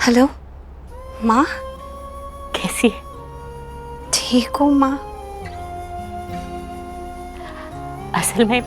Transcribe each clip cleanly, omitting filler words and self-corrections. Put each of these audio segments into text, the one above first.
Hello माँ, कैसी है? ठीक हूँ माँ। असल में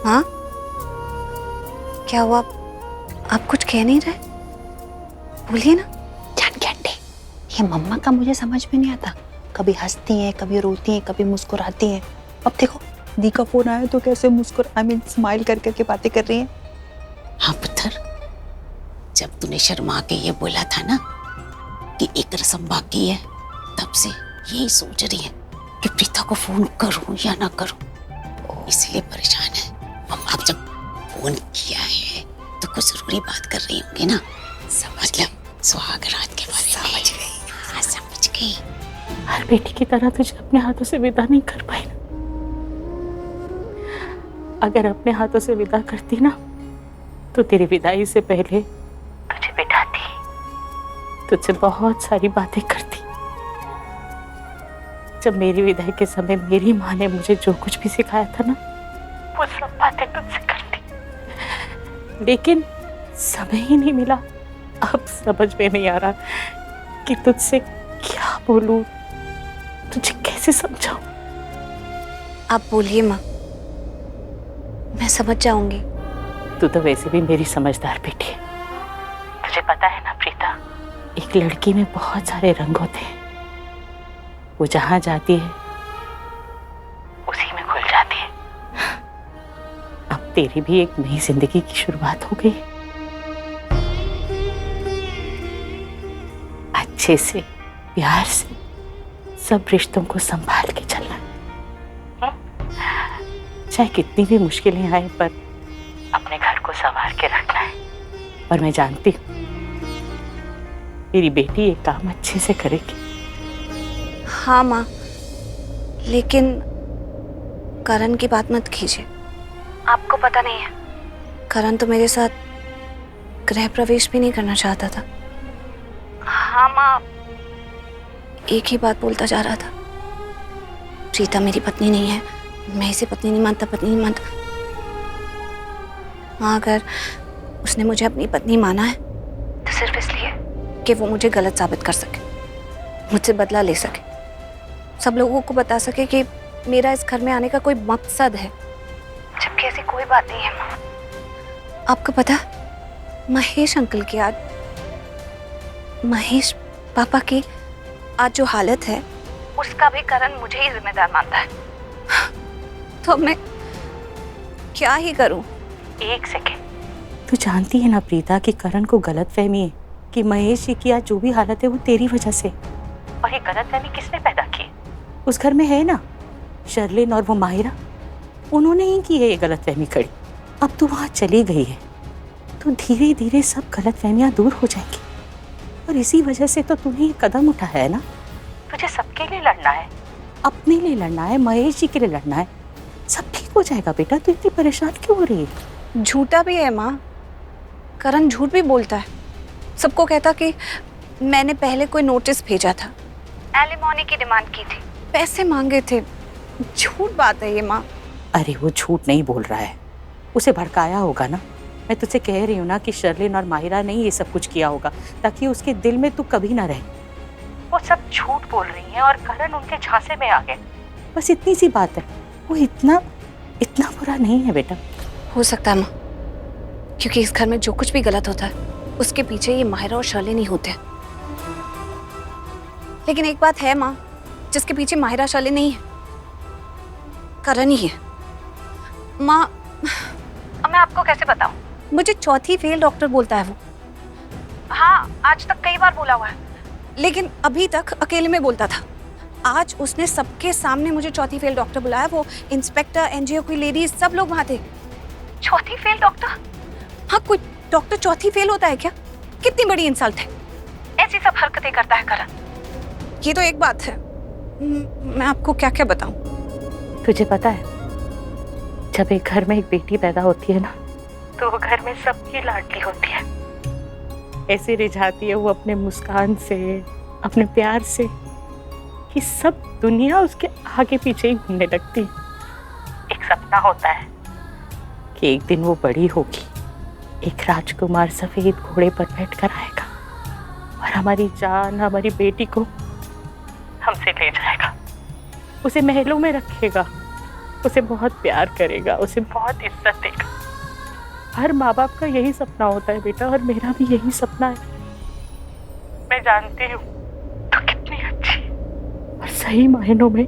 माँ क्या हुआ? आप कुछ कह नहीं रहे? बोलिए ना। जान के अंडे, ये मम्मा का मुझे समझ में नहीं आता। कभी हंसती हैं, कभी रोती हैं, कभी मुस्कुराती हैं। अब देखो दी का फोन आया तो कैसे स्माइल कर करके बातें कर रही हैं। हाँ पुत्र, जब तूने शर्मा के ये बोला था ना कि एक रस्म बाकी है, तब से यही सोच रही है कि प्रीता को फोन करूं या ना करूं, इसलिए परेशान है। मम्मा जब फोन किया है तो कुछ जरूरी बात कर रही होंगी ना, मतलब सुहागरात के बारे में। समझ गई? हाँ समझ गई। हर बेटी की तरह तुझे अपने हाथों से विदा नहीं कर पाई ना। अगर अपने हाथों से विदा करती ना तो तेरी विदाई से पहले तुझे बिठाती, तुझसे बहुत सारी बातें करती। जब मेरी विदाई के समय मेरी माँ ने मुझे जो कुछ भी सिखाया था ना, वो सब बातें तुझसे करती, लेकिन समय ही नहीं मिला। अब समझ में नहीं आ रहा कि तुझसे क्या बोलूं, तुझे कैसे समझाऊं। आप बोलिए माँ, मैं समझ जाऊंगी। तू तो वैसे भी मेरी समझदार बेटी है। तुझे पता है ना प्रीता, एक लड़की में बहुत सारे रंग होते हैं। वो जहां जाती है उसी में घुल जाती है। अब तेरी भी एक नई जिंदगी की शुरुआत हो गई। अच्छे से, प्यार से सब रिश्तों को संभाल के चलना, चाहे कितनी भी मुश्किलें आए, पर अपने घर को संवार के रखना है। और मैं जानती हूँ मेरी बेटी ये काम अच्छे से करेगी। हाँ माँ, लेकिन करण की बात मत कीजिए। आपको पता नहीं है, करण तो मेरे साथ गृह प्रवेश भी नहीं करना चाहता था। हाँ माँ, एक ही बात बोलता जा रहा था, प्रीता मेरी पत्नी नहीं है, मैं इसे पत्नी नहीं मानता, पत्नी नहीं मानता। हाँ, अगर उसने मुझे अपनी पत्नी माना है तो सिर्फ इसलिए कि वो मुझे गलत साबित कर सके, मुझसे बदला ले सके, सब लोगों को बता सके कि मेरा इस घर में आने का कोई मकसद है, जबकि ऐसी कोई बात नहीं है माँ। आपको पता, महेश अंकल की आज, महेश पापा की आज जो हालत है उसका भी करण मुझे ही जिम्मेदार मानता है। तो अब मैं क्या ही करूं? एक सेकेंड, तू जानती है ना प्रीता कि करण को गलतफहमी है कि महेश जी की आज जो भी हालत है वो तेरी वजह से। और ये गलतफहमी किसने पैदा की? उस घर में है ना शर्लिन और वो माहिरा, उन्होंने ही की है ये गलतफहमी खड़ी। अब तू वहां चली गई है तो धीरे धीरे सब गलतफहमियां दूर हो जाएंगी। और इसी वजह से तो तूने ये कदम उठाया है ना। तुझे सबके लिए लड़ना है, अपने लिए लड़ना है, महेश जी के लिए लड़ना है। सब ठीक हो जाएगा बेटा, तू इतनी परेशान क्यों हो रही है? झूठा भी है माँ, करण झूठ भी बोलता है। सबको कहता कि मैंने पहले कोई नोटिस भेजा था, एलिमोनी की डिमांड की थी, पैसे मांगे थे। झूठ बात है ये माँ। अरे वो झूठ नहीं बोल रहा है, उसे भड़काया होगा ना। मैं तुझसे कह रही हूँ ना कि शर्लिन और माहिरा ने ये सब कुछ किया होगा ताकि उसके दिल में तू कभी ना रहे। वो सब झूठ बोल रही हैं और करण उनके झांसे में आ गए, बस इतनी सी बात है। वो इतना बुरा नहीं है बेटा। हो सकता है माँ, क्योंकि इस घर में जो कुछ भी गलत होता है उसके पीछे ये माहिरा और शर्लिन ही होते हैं। लेकिन एक बात है माँ, जिसके पीछे माहिरा शर्लिन नहीं है, करण ही है। माँ अब मैं आपको कैसे बताऊं, मुझे चौथी फेल डॉक्टर बोलता है वो। हाँ, आज तक कई बार बोला हुआ है, लेकिन अभी तक अकेले में बोलता था। आज उसने सबके सामने मुझे चौथी फेल डॉक्टर बुलाया। वो इंस्पेक्टर, एनजीओ की लेडीज, सब लोग वहां थे। चौथी फेल डॉक्टर? हाँ, कोई डॉक्टर चौथी फेल होता है क्या? कितनी बड़ी इंसल्ट है। ऐसी सब हरकतें करता है करण। ये तो एक बात है, मैं आपको क्या क्या बताऊं। तुझे पता है, जब एक घर में एक बेटी पैदा होती है ना तो वो घर में सबकी लाडली होती है। ऐसे रिझाती है वो अपने मुस्कान से, अपने प्यार से, कि सब दुनिया उसके आगे पीछे ही घूमने लगती है। एक सपना होता है कि एक दिन वो बड़ी होगी, एक राजकुमार सफेद घोड़े पर बैठकर आएगा और हमारी जान, हमारी बेटी को हमसे ले जाएगा, उसे महलों में रखेगा, उसे बहुत प्यार करेगा, उसे बहुत इज्जत देगा। हर माँ बाप का यही सपना होता है बेटा, और मेरा भी यही सपना है। मैं जानती हूँ तो कितनी अच्छी और सही मायनों में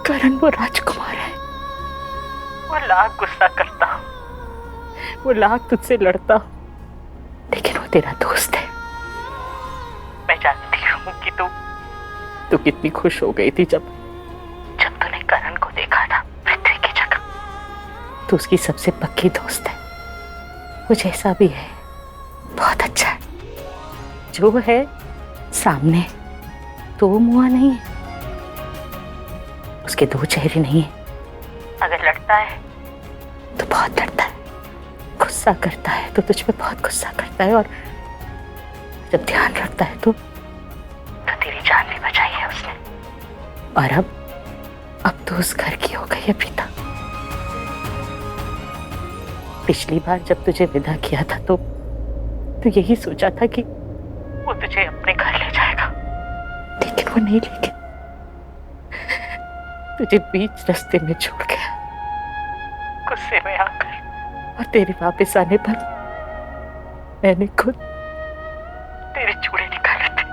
करण वो राजकुमार है। वो लाख गुस्सा करता हो, वो लाख तुझसे लड़ता हो, लेकिन वो तेरा दोस्त है। मैं जानती हूँ कि तू कितनी खुश हो गई थी जब तूने करण को देखा था पृथ्वी की जगह। तू उसकी सबसे पक्की दोस्त है। वो जैसा भी है बहुत अच्छा है। जो है सामने तो वो मुआ नहीं है, उसके दो चेहरे नहीं है। अगर लड़ता है तो बहुत लड़ता है, गुस्सा करता है तो तुझ पे बहुत गुस्सा करता है, और जब ध्यान रखता है तो तेरी जान भी बचाई है उसने। और अब तो उस घर की हो गई है प्रीता। पिछली बार जब तुझे विदा किया था तो यही सोचा था कि वो तुझे अपने घर ले जाएगा, लेकिन वो नहीं ले गया, तुझे बीच रास्ते में छोड़ गया, गुस्से में आकर। और तेरे वापस आने पर मैंने खुद तेरे चूड़े निकाले थे।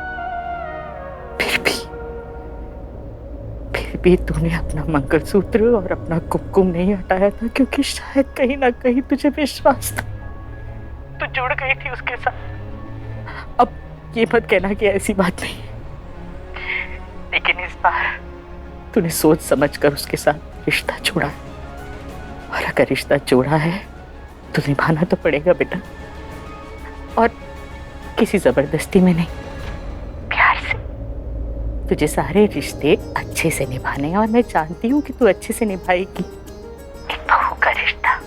फिर भी तूने अपना मंगलसूत्र और अपना कुमकुम नहीं हटाया था, क्योंकि शायद कहीं ना कहीं तुझे विश्वास था, तू जुड़ गई थी उसके साथ। अब ये मत कहना कि ऐसी बात नहीं, लेकिन इस बार तूने सोच समझकर उसके साथ रिश्ता जोड़ा है, और अगर रिश्ता जोड़ा है तो निभाना तो पड़ेगा बेटा, और किसी जबरदस्ती में नहीं, प्यार से। तुझे सारे रिश्ते अच्छे से निभाने हैं, और मैं जानती हूँ कि तू अच्छे से निभाएगी। एक बहू का रिश्ता,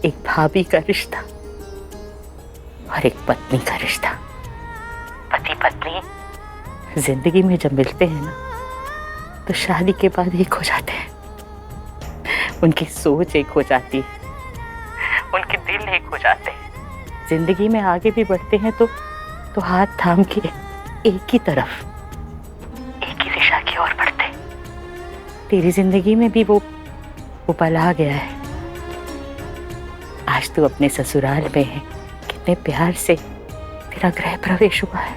एक भाभी का रिश्ता, और एक पत्नी का रिश्ता। पति पत्नी जिंदगी में जब मिलते हैं ना तो शादी के बाद एक हो जाते हैं। उनकी सोच एक हो जाती है, उनके दिल एक हो जाते हैं। जिंदगी में आगे भी बढ़ते हैं तो हाथ थाम के एक ही तरफ, एक ही दिशा की ओर बढ़ते हैं। तेरी जिंदगी में भी वो पल आ गया है। आज तू अपने ससुराल में है, कितने प्यार से तेरा गृह प्रवेश हुआ है,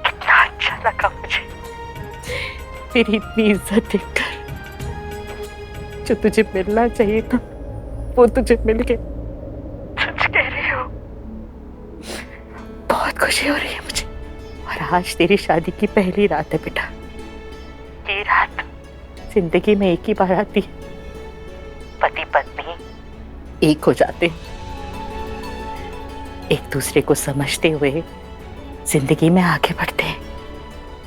कितना अच्छा लगा मुझे तेरी इतनी इज्जत देखकर। जो तुझे मिलना चाहिए था वो तुझे मिल गया। सच कह रही हो, बहुत खुशी हो रही है मुझे। और आज तेरी शादी की पहली रात है बेटा। ये रात जिंदगी में एक ही बार आती है, पति पत्नी एक हो जाते, एक दूसरे को समझते हुए जिंदगी में आगे बढ़ते हैं,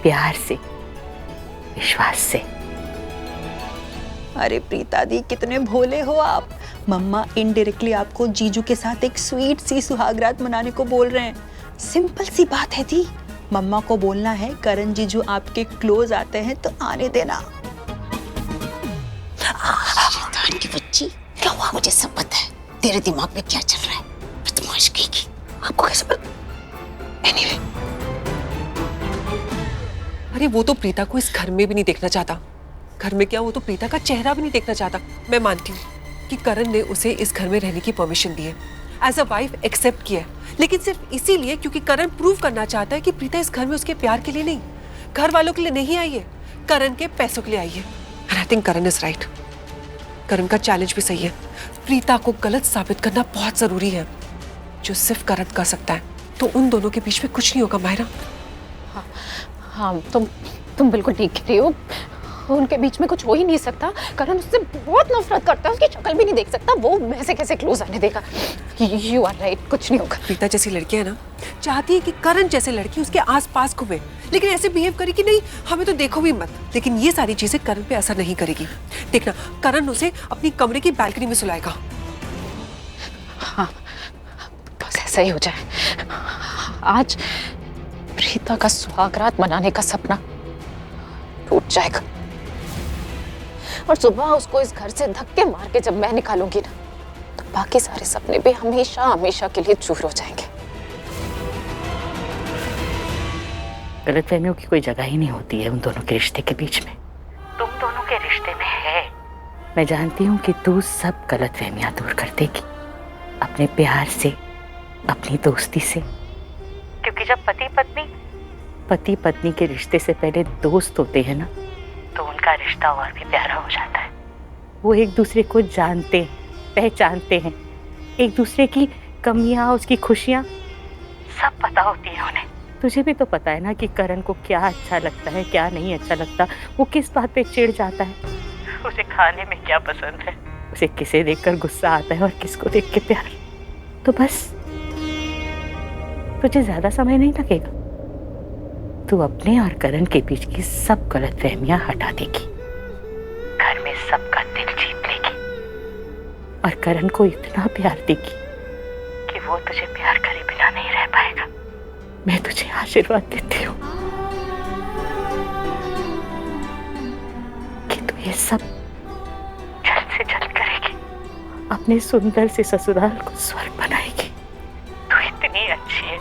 प्यार से, विश्वास से। अरे प्रीता दी, कितने भोले हो आप। मम्मा इनडायरेक्टली आपको जीजू के साथ एक स्वीट सी सुहागरात मनाने को बोल रहे हैं। सिंपल सी बात है दी, मम्मा को बोलना है करण जीजू आपके क्लोज आते हैं तो आने देना। शैतान की बच्ची, क्या हुआ? मुझे सब पता है तेरे दिमाग में क्या चल रहा है। बदमाश कहेगी। आपको कैसे पता? Anyway, अरे वो तो प्रीता को इस घर में भी नहीं देखना चाहता। घर में क्या, वो तो प्रीता का चेहरा भी नहीं देखना चाहता। मैं मानती हूँ कि करण ने उसे इस घर में रहने की परमिशन दी है, एज अ वाइफ एक्सेप्ट किया है, लेकिन सिर्फ इसीलिए क्योंकि करण प्रूव करना चाहता है कि प्रीता इस घर में उसके प्यार के लिए नहीं, घर वालों के लिए नहीं आई है, करण के पैसों के लिए आई है। And I think Karan is right. Karan का चैलेंज भी सही है। प्रीता को गलत साबित करना बहुत जरूरी है, जो सिर्फ करण कर सकता है। तो उन दोनों के बीच में कुछ नहीं होगा मायरा। हाँ, तुम बिल्कुल ठीक कह रही हो। उनके बीच में कुछ हो ही नहीं सकता। करण उससे बहुत नफरत करता है, उसकी शक्ल भी नहीं देख सकता। वो वैसे कैसे क्लोज आने देगा? यू आर राइट, कुछ नहीं होगा। प्रीता जैसी लड़की है ना, चाहती है कि करण जैसे लड़की उसके आसपास घूमे, लेकिन ऐसे बिहेव करे कि नहीं हमें तो देखो भी मत। लेकिन ये सारी चीजें करण पे असर नहीं करेगी। देखना, करण उसे अपनी कमरे की बालकनी में सुलाएगा। हाँ, बस ऐसा ही हो जाए। आज प्रीता का सुहागरात मनाने का सपना टूट जाएगा, और सुबह उसको इस घर से धक्के मार के जब मैं निकालूंगी ना, तो बाकी सारे सपने भी हमेशा हमेशा के लिए चूर हो जाएंगे। गलतफहमियों की कोई जगह ही नहीं होती है उन दोनों के रिश्ते के बीच में। तुम दोनों के रिश्ते में है। मैं जानती हूँ कि तू सब गलतफहमियां दूर कर देगी, अपने प्यार से, अपनी दोस्ती से। क्योंकि जब पति पत्नी के रिश्ते से पहले दोस्त होते हैं ना, तो उनका रिश्ता और भी प्यारा हो जाता है। वो एक दूसरे को जानते, पहचानते हैं, एक दूसरे की कमियां, उसकी खुशियां सब पता होती है उन्हें। तुझे भी तो पता है ना कि करण को क्या अच्छा लगता है, क्या नहीं अच्छा लगता, वो किस बात पे चिढ़ जाता है, उसे खाने में क्या पसंद है, उसे किसे देखकर गुस्सा आता है और किसको देख के प्यार। तो बस तुझे ज्यादा समय नहीं लगेगा, तू अपने और करण के बीच की सब गलतफहमियां हटा देगी, घर में सबका दिल जीत लेगी और करण को इतना प्यार देगी कि वो तुझे प्यार करे बिना नहीं रह पाएगा। मैं तुझे आशीर्वाद देती हूँ कि तू ये सब जल्द से जल्द करेगी, अपने सुंदर से ससुराल को स्वर्ग बनाएगी। तू इतनी अच्छी है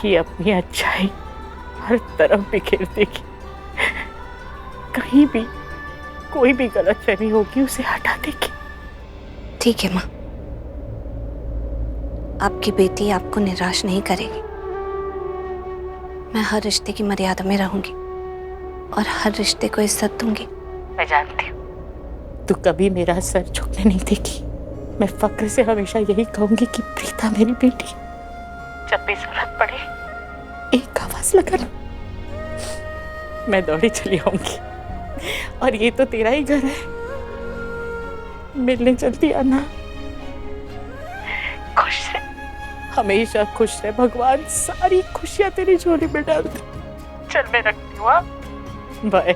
कि अपनी अच्छाई हर तरफ बिखेर देगी। कहीं भी कोई भी गलतफहमी होगी उसे हटा देगी। ठीक है माँ, आपकी बेटी आपको निराश नहीं करेगी। मैं हर रिश्ते की मर्यादा में रहूंगी और हर रिश्ते को इज्जत दूंगी। मैं जानती हूँ तू कभी मेरा सर झुकने नहीं देगी। मैं फक्र से हमेशा यही कहूंगी कि प्रीता मेरी बेटी, जब भी जरूरत पड़े एक आवाज लगाना, मैं दौड़ी चली आऊंगी। और ये तो तेरा ही घर है, मिलने जल्दी आना। खुश रह, हमेशा खुश रह। भगवान सारी खुशियां तेरी झोली में डाल दे। चल मैं रखती हूँ। बाय।